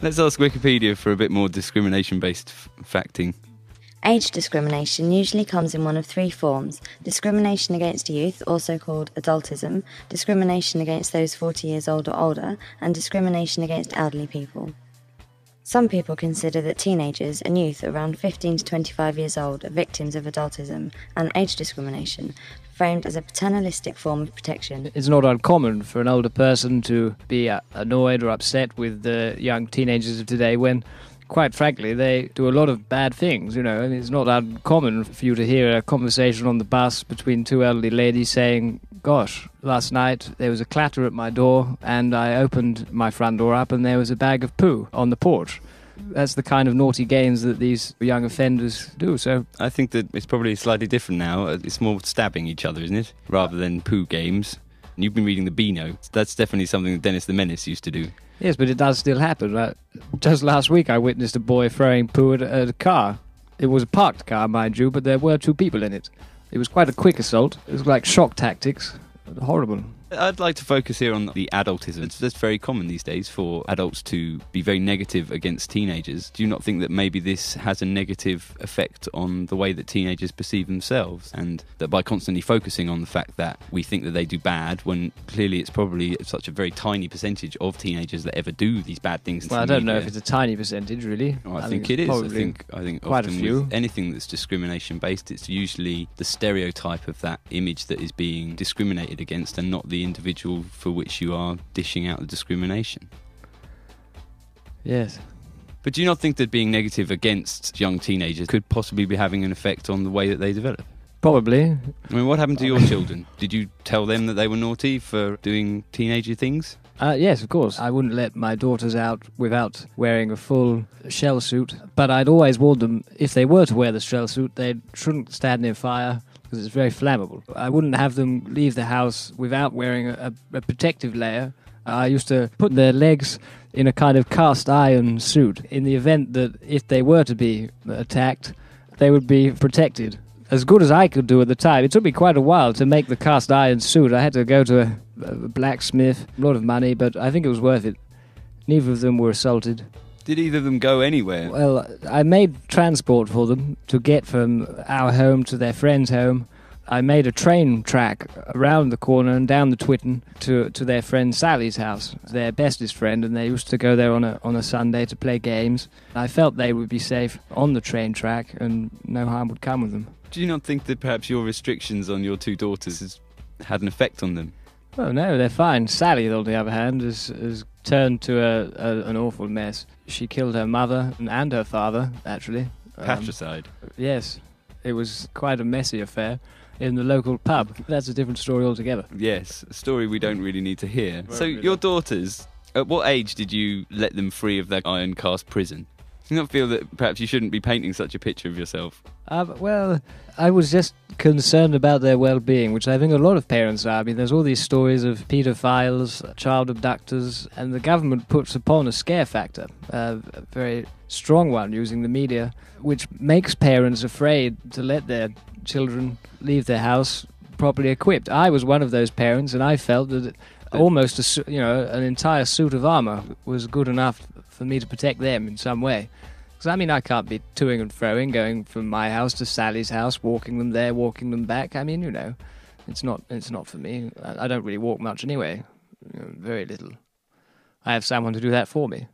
Let's ask Wikipedia for a bit more discrimination-based facting. Age discrimination usually comes in one of three forms: discrimination against youth, also called adultism, discrimination against those 40 years old or older, and discrimination against elderly people. Some people consider that teenagers and youth around 15 to 25 years old are victims of adultism and age discrimination, framed as a paternalistic form of protection. It's not uncommon for an older person to be annoyed or upset with the young teenagers of today when, quite frankly, they do a lot of bad things, and it's not uncommon for you to hear a conversation on the bus between two elderly ladies saying, "Gosh, last night there was a clatter at my door and I opened my front door up and there was a bag of poo on the porch." That's the kind of naughty games that these young offenders do. So I think that it's probably slightly different now. It's more stabbing each other, isn't it? Rather than poo games. And you've been reading the Beano. That's definitely something that Dennis the Menace used to do. Yes, but it does still happen. Just last week I witnessed a boy throwing poo at a car. It was a parked car, mind you, but there were two people in it. It was quite a quick assault. It was like shock tactics. Horrible. I'd like to focus here on the adultism. It's very common these days for adults to be very negative against teenagers. Do you not think that maybe this has a negative effect on the way that teenagers perceive themselves, and that by constantly focusing on the fact that we think that they do bad, when clearly it's probably such a very tiny percentage of teenagers that ever do these bad things? Well, I don't know if it's a tiny percentage, really. Oh, I think it is. I think quite often a few. With anything that's discrimination based, it's usually the stereotype of that image that is being discriminated against, and not the individual for which you are dishing out the discrimination. Yes. But do you not think that being negative against young teenagers could possibly be having an effect on the way that they develop? Probably. I mean, what happened to your children? Did you tell them that they were naughty for doing teenager things? Yes, of course. I wouldn't let my daughters out without wearing a full shell suit, but I'd always warn them, if they were to wear the shell suit, they shouldn't stand near fire, because it's very flammable. I wouldn't have them leave the house without wearing a protective layer. I used to put their legs in a kind of cast iron suit in the event that if they were to be attacked, they would be protected. As good as I could do at the time. It took me quite a while to make the cast iron suit. I had to go to a blacksmith, a lot of money, but I think it was worth it. Neither of them were assaulted. Did either of them go anywhere? Well, I made transport for them to get from our home to their friend's home. I made a train track around the corner and down the Twitten to their friend Sally's house, their bestest friend, and they used to go there on a Sunday to play games. I felt they would be safe on the train track and no harm would come with them. Do you not think that perhaps your restrictions on your two daughters has had an effect on them? Well, no, they're fine. Sally, on the other hand, has turned to an awful mess. She killed her mother and her father, actually. Patricide? Yes. It was quite a messy affair in the local pub. That's a different story altogether. Yes, a story we don't really need to hear. So your daughters, at what age did you let them free of that iron cast prison? Do you not feel that perhaps you shouldn't be painting such a picture of yourself? Well, I was just concerned about their well-being, which I think a lot of parents are. I mean, there's all these stories of paedophiles, child abductors, and the government puts upon a scare factor, a very strong one, using the media, which makes parents afraid to let their children leave their house properly equipped. I was one of those parents, and I felt that almost an entire suit of armour was good enough for me to protect them in some way. Because, I mean, I can't be toing and froing, going from my house to Sally's house, walking them there, walking them back. I mean, it's not for me. I don't really walk much anyway, very little. I have someone to do that for me.